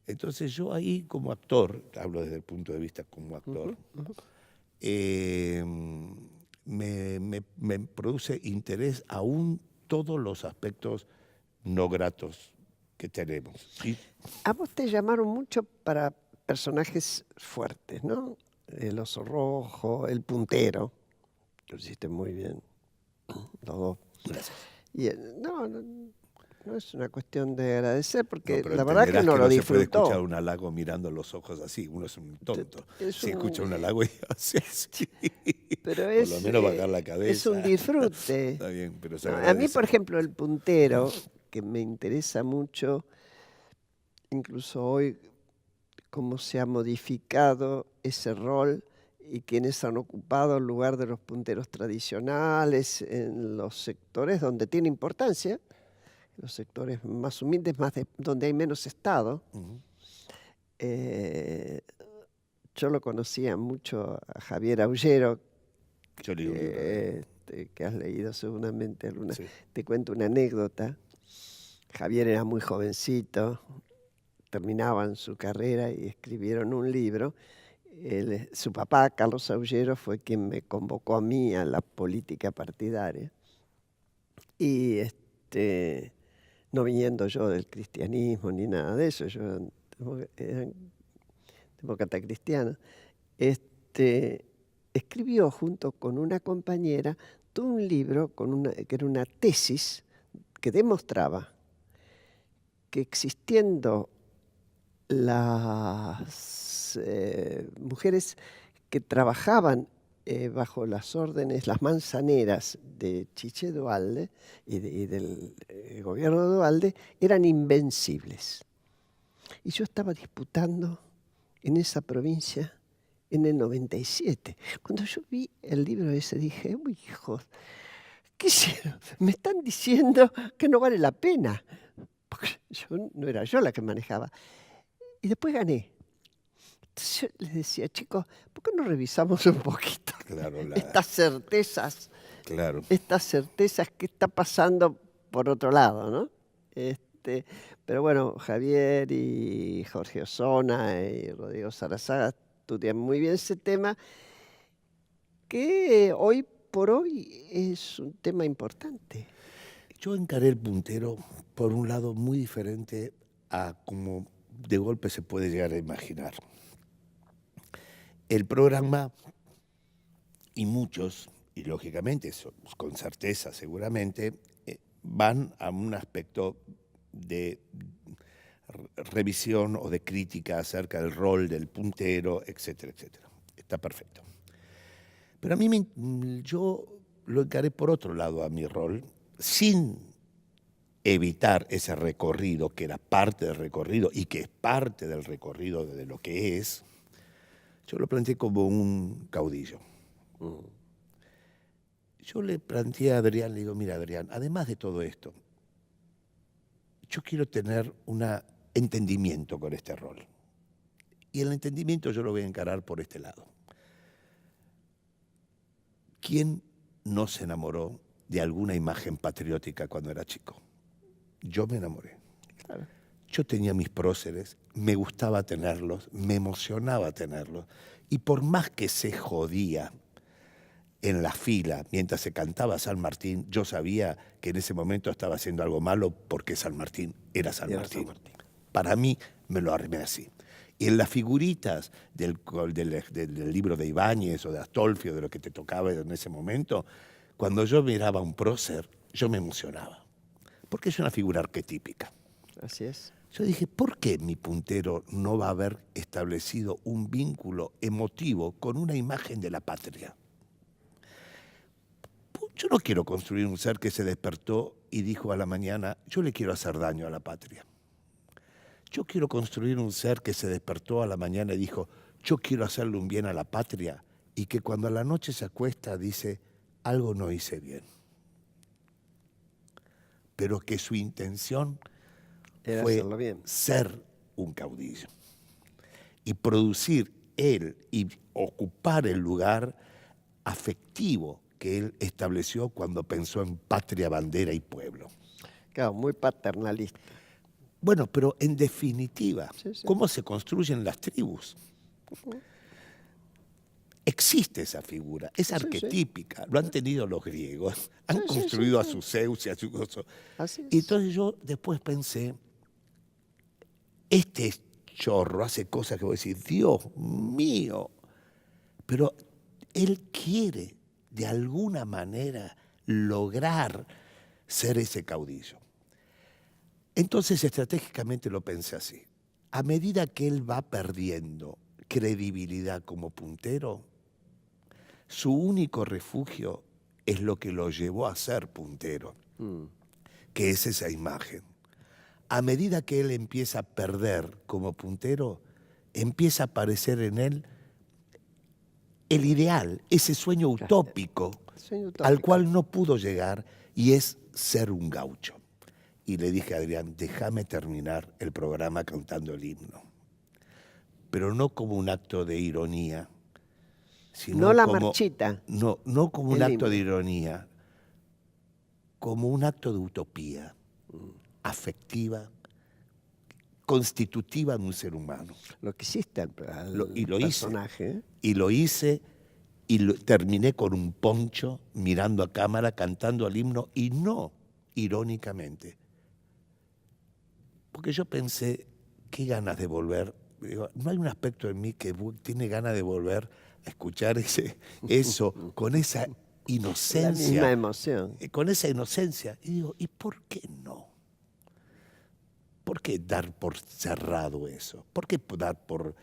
Speaker 2: Entonces yo ahí como actor, hablo desde el punto de vista como actor, me produce interés aún todos los aspectos no gratos que tenemos. Y
Speaker 1: A vos te llamaron mucho para personajes fuertes, ¿no? El oso rojo, el puntero. Lo hiciste muy bien, los dos.
Speaker 2: gracias.
Speaker 1: Y no, No es una cuestión de agradecer,
Speaker 2: No,
Speaker 1: porque
Speaker 2: pero
Speaker 1: la verdad que
Speaker 2: entenderás
Speaker 1: no
Speaker 2: que
Speaker 1: lo
Speaker 2: no se puede escuchar
Speaker 1: disfrutó.
Speaker 2: un halago mirando los ojos así. Uno es un tonto.
Speaker 1: Es
Speaker 2: Si escucha
Speaker 1: un,
Speaker 2: un halago y hace así,
Speaker 1: pero
Speaker 2: por lo menos bajar la
Speaker 1: es un
Speaker 2: cabeza.
Speaker 1: disfrute.
Speaker 2: Está bien, pero se
Speaker 1: No, a mí,
Speaker 2: agradece.
Speaker 1: por ejemplo, el puntero, que me interesa mucho, incluso hoy, cómo se ha modificado ese rol y quienes han ocupado el lugar de los punteros tradicionales en los sectores donde tiene importancia, los sectores más humildes, donde hay menos Estado.
Speaker 2: Ujú.
Speaker 1: Eh, yo lo conocía mucho a Javier Aullero,
Speaker 2: Yo leí un libro de él.
Speaker 1: que has leído seguramente alguna.
Speaker 2: Sí.
Speaker 1: Te cuento una anécdota. Javier era muy jovencito, terminaban su carrera y escribieron un libro. Su papá, Carlos Aullero, fue quien me convocó a mí a la política partidaria. Y no viniendo yo del cristianismo ni nada de eso, yo era demócrata cristiano, escribió junto con una compañera todo un libro que era una tesis que demostraba que existiendo las mujeres que trabajaban bajo las órdenes, las manzaneras de Chiche Duhalde y del gobierno de Duhalde, eran invencibles. Y yo estaba disputando en esa provincia en el 97. Cuando yo vi el libro ese dije, uy, hijos, ¿qué hicieron? Me están diciendo que no vale la pena. Porque no era yo la que manejaba. Y después gané. Entonces yo les decía, chicos, ¿por qué no revisamos un poquito
Speaker 2: Claro,
Speaker 1: estas certezas?
Speaker 2: claro.
Speaker 1: Estas certezas que está pasando por otro lado, ¿no? Pero bueno, Javier y Jorge Osona y Rodrigo Sarazaga estudian muy bien ese tema, que hoy por hoy es un tema importante.
Speaker 2: Yo encaré el puntero por un lado muy diferente a como de golpe se puede llegar a imaginar. El programa y muchos, y lógicamente con certeza seguramente, van a un aspecto de revisión o de crítica acerca del rol del puntero, etcétera, etcétera. Está perfecto. Pero a mí yo lo encaré por otro lado a mi rol, sin evitar ese recorrido que era parte del recorrido y que es parte del recorrido de lo que es. Yo lo planteé como un caudillo. Yo le planteé a Adrián, le digo, mira Adrián, además de todo esto, yo quiero tener un entendimiento con este rol. Y el entendimiento yo lo voy a encarar por este lado. ¿Quién no se enamoró de alguna imagen patriótica cuando era chico? Yo me enamoré.
Speaker 1: Claro.
Speaker 2: Yo tenía mis próceres, me gustaba tenerlos, me emocionaba tenerlos. Y por más que se jodía en la fila mientras se cantaba San Martín, yo sabía que en ese momento estaba haciendo algo malo porque San Martín era San Martín. Para mí me lo armé así. Y en las figuritas del libro de Ibáñez o de Astolfi o de lo que te tocaba en ese momento, cuando yo miraba un prócer, yo me emocionaba. Porque es una figura arquetípica.
Speaker 1: Así es.
Speaker 2: Yo dije, ¿por qué mi puntero no va a haber establecido un vínculo emotivo con una imagen de la patria? Yo no quiero construir un ser que se despertó y dijo a la mañana, yo le quiero hacer daño a la patria. Yo quiero construir un ser que se despertó a la mañana y dijo, yo quiero hacerle un bien a la patria, y que cuando a la noche se acuesta dice, algo no hice bien. Pero que su intención
Speaker 1: Era
Speaker 2: fue
Speaker 1: hacerlo bien.
Speaker 2: ser un caudillo y producir él y ocupar el lugar afectivo que él estableció cuando pensó en patria, bandera y pueblo.
Speaker 1: Claro, muy paternalista.
Speaker 2: Bueno, pero en definitiva,
Speaker 1: Sí, sí.
Speaker 2: ¿cómo se construyen las tribus? Existe esa figura, es arquetípica, lo han tenido los griegos, han construido a su Zeus y a su gozo.
Speaker 1: Así es.
Speaker 2: Y entonces yo después pensé, este chorro hace cosas que voy a decir, Dios mío, pero él quiere de alguna manera lograr ser ese caudillo. Entonces, estratégicamente lo pensé así. A medida que él va perdiendo credibilidad como puntero, su único refugio es lo que lo llevó a ser puntero, que es esa imagen. A medida que él empieza a perder como puntero, empieza a aparecer en él el ideal, ese sueño utópico
Speaker 1: Sueño
Speaker 2: al
Speaker 1: utópico.
Speaker 2: cual no pudo llegar, y es ser un gaucho. Y le dije a Adrián, déjame terminar el programa cantando el himno, pero no como un acto de ironía,
Speaker 1: No
Speaker 2: sino
Speaker 1: la
Speaker 2: como,
Speaker 1: marchita,
Speaker 2: no como un
Speaker 1: el
Speaker 2: acto de
Speaker 1: himno.
Speaker 2: ironía, como un acto de utopía afectiva, constitutiva de un ser humano.
Speaker 1: Lo que hiciste
Speaker 2: Y
Speaker 1: al
Speaker 2: lo hice.
Speaker 1: personaje. ¿Eh?
Speaker 2: Y lo hice y terminé con un poncho, mirando a cámara, cantando el himno, y no irónicamente. Porque yo pensé, qué ganas de volver. Digo, no hay un aspecto en mí que tiene ganas de volver a escuchar eso con esa
Speaker 1: La misma
Speaker 2: inocencia.
Speaker 1: emoción.
Speaker 2: Con esa inocencia. Y digo, ¿y por qué no? ¿Por qué dar por cerrado eso? ¿Por qué dar por...?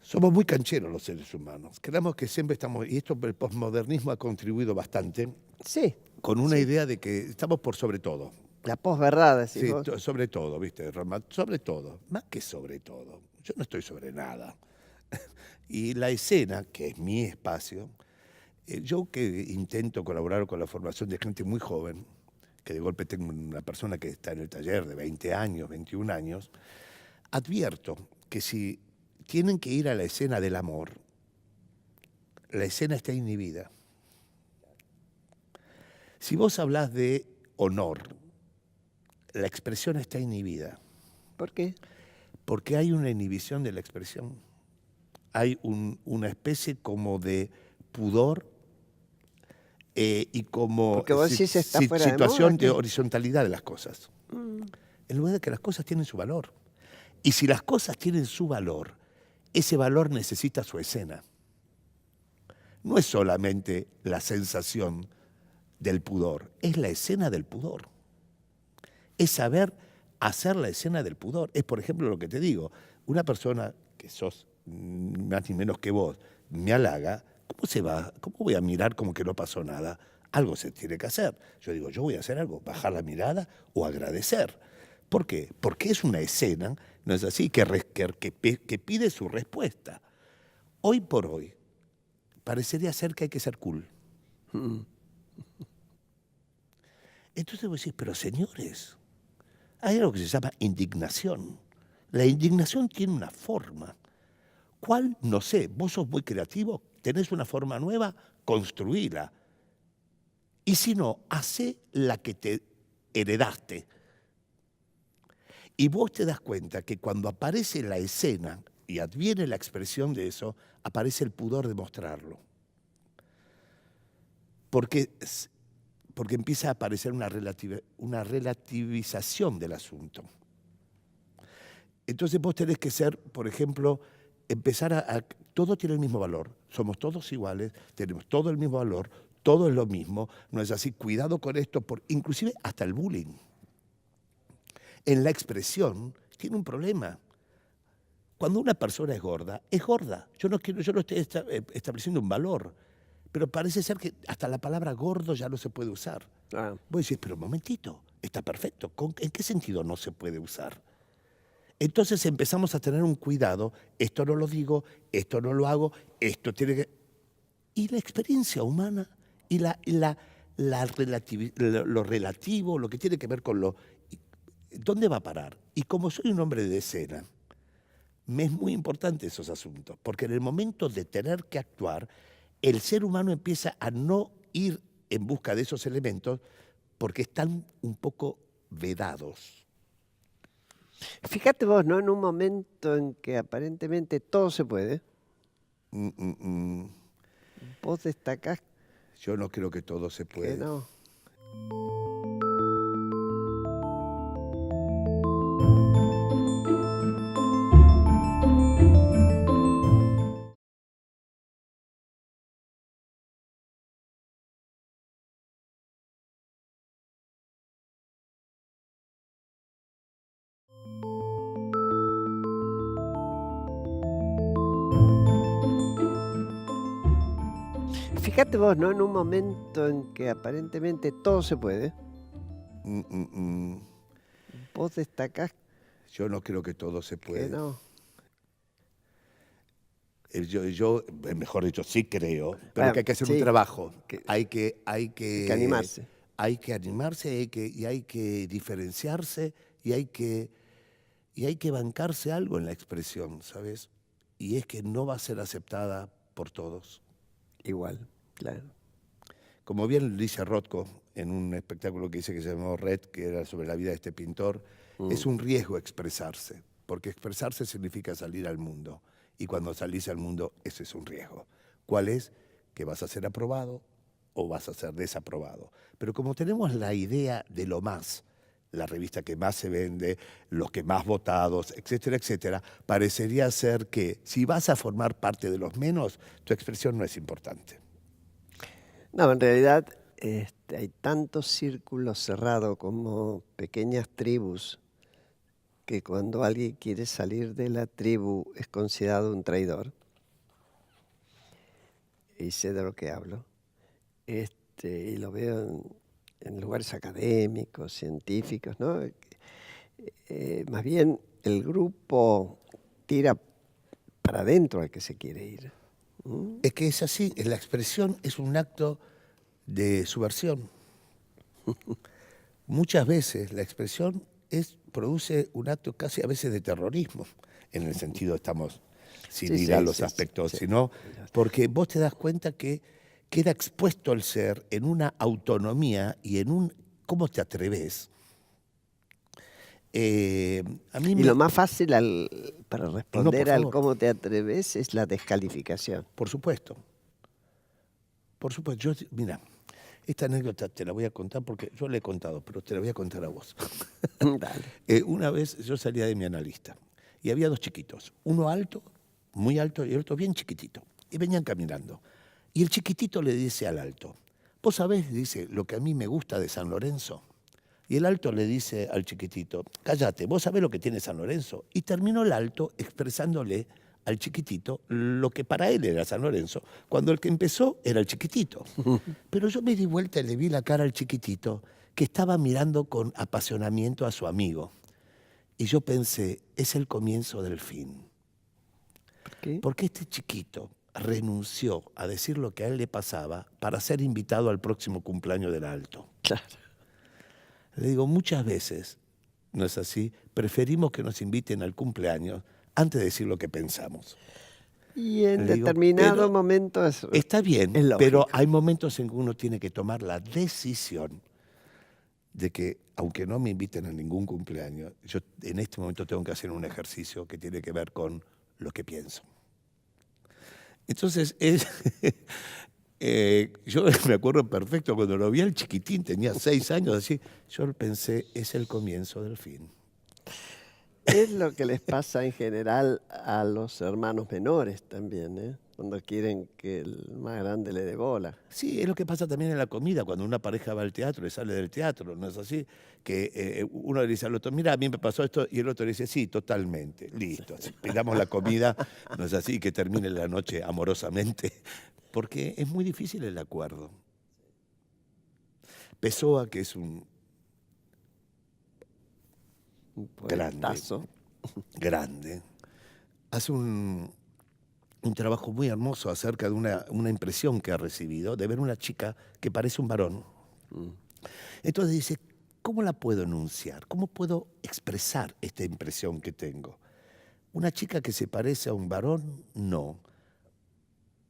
Speaker 2: Somos muy cancheros los seres humanos. Creemos que siempre estamos... Y esto, el posmodernismo ha contribuido bastante
Speaker 1: Sí,
Speaker 2: con una
Speaker 1: sí.
Speaker 2: idea de que estamos por sobre todo.
Speaker 1: La posverdad, decís
Speaker 2: Sí,
Speaker 1: vos.
Speaker 2: sobre todo, ¿viste, Roma? Sobre todo. Más que sobre todo. Yo no estoy sobre nada. Y la escena, que es mi espacio, yo que intento colaborar con la formación de gente muy joven, que de golpe tengo una persona que está en el taller de 20 años, 21 años, advierto que si tienen que ir a la escena del amor, la escena está inhibida. Si vos hablás de honor, la expresión está inhibida.
Speaker 1: ¿Por qué?
Speaker 2: Porque hay una inhibición de la expresión. Hay una especie como de pudor y como
Speaker 1: Porque vos decís está fuera de moda.
Speaker 2: situación de
Speaker 1: ¿Qué?
Speaker 2: horizontalidad de las cosas. En lugar de que las cosas tienen su valor. Y si las cosas tienen su valor, ese valor necesita su escena. No es solamente la sensación del pudor, es la escena del pudor. Es saber hacer la escena del pudor. Es, por ejemplo, lo que te digo, una persona que sos más ni menos que vos, me halaga, ¿cómo voy a mirar como que no pasó nada? Algo se tiene que hacer. Yo digo, yo voy a hacer algo, bajar la mirada o agradecer. ¿Por qué? Porque es una escena, ¿no es así?, que pide su respuesta. Hoy por hoy, parecería ser que hay que ser cool. Entonces vos decís, pero señores, hay algo que se llama indignación. La indignación tiene una forma. ¿Cuál? No sé. Vos sos muy creativo, tenés una forma nueva, construíla. Y si no, hacé la que te heredaste. Y vos te das cuenta que cuando aparece la escena y adviene la expresión de eso, aparece el pudor de mostrarlo. Porque empieza a aparecer una relativización del asunto. Entonces vos tenés que ser, por ejemplo, empezar todo tiene el mismo valor, somos todos iguales, tenemos todo el mismo valor, todo es lo mismo, no es así, cuidado con esto, inclusive hasta el bullying. En la expresión tiene un problema. Cuando una persona es gorda, es gorda. Yo no estoy estableciendo un valor, pero parece ser que hasta la palabra gordo ya no se puede usar.
Speaker 1: Ah.
Speaker 2: Vos decís, pero un momentito, está perfecto, ¿en qué sentido no se puede usar? Entonces empezamos a tener un cuidado, esto no lo digo, esto no lo hago, esto tiene que... Y la experiencia humana y lo relativo, lo que tiene que ver con lo... ¿Dónde va a parar? Y como soy un hombre de escena, me es muy importante esos asuntos, porque en el momento de tener que actuar, el ser humano empieza a no ir en busca de esos elementos porque están un poco vedados.
Speaker 1: Fíjate vos, ¿no? En un momento en que aparentemente todo se puede, vos destacás
Speaker 2: Yo no creo que todo se puede.
Speaker 1: que no. Fíjate vos, ¿no? En un momento en que aparentemente todo se puede,
Speaker 2: Mm, mm, mm.
Speaker 1: vos destacás
Speaker 2: Yo no creo que todo se
Speaker 1: que
Speaker 2: puede.
Speaker 1: no.
Speaker 2: Mejor dicho, sí creo, pero
Speaker 1: Bueno,
Speaker 2: que hay que hacer un
Speaker 1: sí,
Speaker 2: trabajo.
Speaker 1: que
Speaker 2: Hay que,
Speaker 1: hay que animarse.
Speaker 2: hay que animarse y hay que diferenciarse y hay que bancarse algo en la expresión, ¿sabes? Y es que no va a ser aceptada por todos.
Speaker 1: Igual, claro.
Speaker 2: Como bien dice Rothko en un espectáculo que hice que se llamó Red, que era sobre la vida de este pintor, es un riesgo expresarse, porque expresarse significa salir al mundo. Y cuando salís al mundo, ese es un riesgo. ¿Cuál es? Que vas a ser aprobado o vas a ser desaprobado. Pero como tenemos la idea de lo más, la revista que más se vende, los que más votados, etcétera, etcétera, parecería ser que si vas a formar parte de los menos, tu expresión no es importante.
Speaker 1: No, en realidad hay tantos círculos cerrados como pequeñas tribus que cuando alguien quiere salir de la tribu es considerado un traidor. Y sé de lo que hablo. Y lo veo en lugares académicos, científicos, ¿no? Más bien el grupo tira para adentro al que se quiere ir. ¿Mm?
Speaker 2: Es que es así, la expresión es un acto de subversión. Muchas veces la expresión produce un acto casi a veces de terrorismo, en el sentido estamos sin
Speaker 1: Sí,
Speaker 2: ir a
Speaker 1: sí,
Speaker 2: los
Speaker 1: sí,
Speaker 2: aspectos,
Speaker 1: sí.
Speaker 2: sino porque vos te das cuenta que queda expuesto el ser en una autonomía y en un ¿cómo te atreves? A mí
Speaker 1: Y lo
Speaker 2: me...
Speaker 1: más fácil para
Speaker 2: No, por
Speaker 1: responder al
Speaker 2: favor,
Speaker 1: cómo te atreves es la descalificación.
Speaker 2: por supuesto. Por supuesto, mira, esta anécdota te la voy a contar porque yo la he contado, pero te la voy a contar a vos.
Speaker 1: Dale.
Speaker 2: Una vez yo salía de mi analista y había dos chiquitos, uno alto, muy alto, y el otro bien chiquitito. Y venían caminando. Y el chiquitito le dice al alto, vos sabés, dice, lo que a mí me gusta de San Lorenzo. Y el alto le dice al chiquitito, cállate, vos sabés lo que tiene San Lorenzo. Y terminó el alto expresándole al chiquitito lo que para él era San Lorenzo, cuando el que empezó era el chiquitito. Pero yo me di vuelta y le vi la cara al chiquitito, que estaba mirando con apasionamiento a su amigo. Y yo pensé, es el comienzo del fin.
Speaker 1: ¿Por qué?
Speaker 2: Porque este chiquito renunció a decir lo que a él le pasaba para ser invitado al próximo cumpleaños del alto.
Speaker 1: Claro.
Speaker 2: Le digo, muchas veces, ¿no es así? Preferimos que nos inviten al cumpleaños antes de decir lo que pensamos.
Speaker 1: Y en
Speaker 2: Le digo,
Speaker 1: determinado
Speaker 2: pero
Speaker 1: momento
Speaker 2: está bien,
Speaker 1: es lógico.
Speaker 2: pero hay momentos en que uno tiene que tomar la decisión de que, aunque no me inviten a ningún cumpleaños, yo en este momento tengo que hacer un ejercicio que tiene que ver con lo que pienso. Entonces, yo me acuerdo perfecto cuando lo vi al chiquitín, tenía 6 años, así, yo pensé, es el comienzo del fin.
Speaker 1: Es lo que les pasa en general a los hermanos menores también, ¿eh? Cuando quieren que el más grande le dé bola.
Speaker 2: Sí, es lo que pasa también en la comida, cuando una pareja va al teatro y sale del teatro, ¿no es así? Que uno le dice al otro, mira, a mí me pasó esto, y el otro le dice, sí, totalmente, listo, así, pidamos la comida, ¿no es así? Que termine la noche amorosamente, porque es muy difícil el acuerdo. Pessoa, que es un grande,
Speaker 1: Poetazo.
Speaker 2: grande, hace un trabajo muy hermoso acerca de una impresión que ha recibido de ver una chica que parece un varón. Entonces dice, ¿cómo la puedo enunciar? ¿Cómo puedo expresar esta impresión que tengo? ¿Una chica que se parece a un varón? No.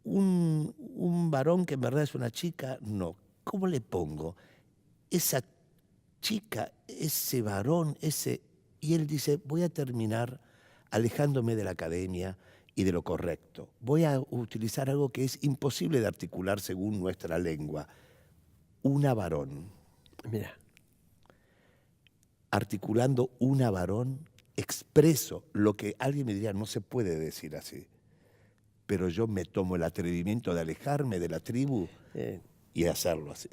Speaker 2: ¿Un varón que en verdad es una chica? No. ¿Cómo le pongo? Esa chica, ese varón, ese... Y él dice, voy a terminar alejándome de la academia y de lo correcto. Voy a utilizar algo que es imposible de articular según nuestra lengua. Una varón.
Speaker 1: Mira,
Speaker 2: Articulando una varón, expreso lo que alguien me diría, no se puede decir así. Pero yo me tomo el atrevimiento de alejarme de la tribu y hacerlo así.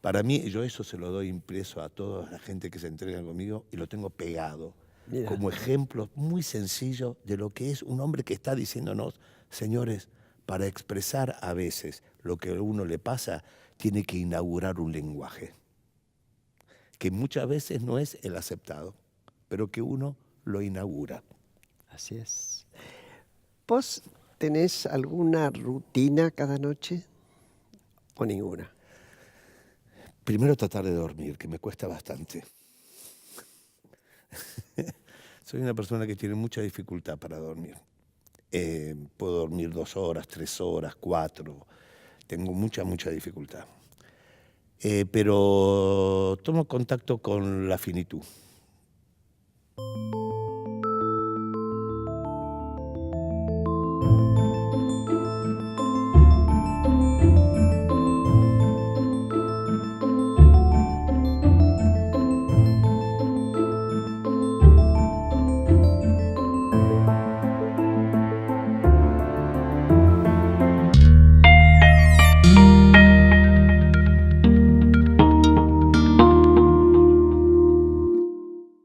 Speaker 2: Para mí, yo eso se lo doy impreso a toda la gente que se entrega conmigo y lo tengo pegado
Speaker 1: mira.
Speaker 2: como ejemplo muy sencillo de lo que es un hombre que está diciéndonos, señores, para expresar a veces lo que a uno le pasa, tiene que inaugurar un lenguaje, que muchas veces no es el aceptado, pero que uno lo inaugura.
Speaker 1: Así es. ¿Vos tenés alguna rutina cada noche o ninguna?
Speaker 2: Primero tratar de dormir, que me cuesta bastante. Soy una persona que tiene mucha dificultad para dormir. Puedo dormir 2 horas, 3 horas, 4. Tengo mucha dificultad. Pero tomo contacto con la finitud.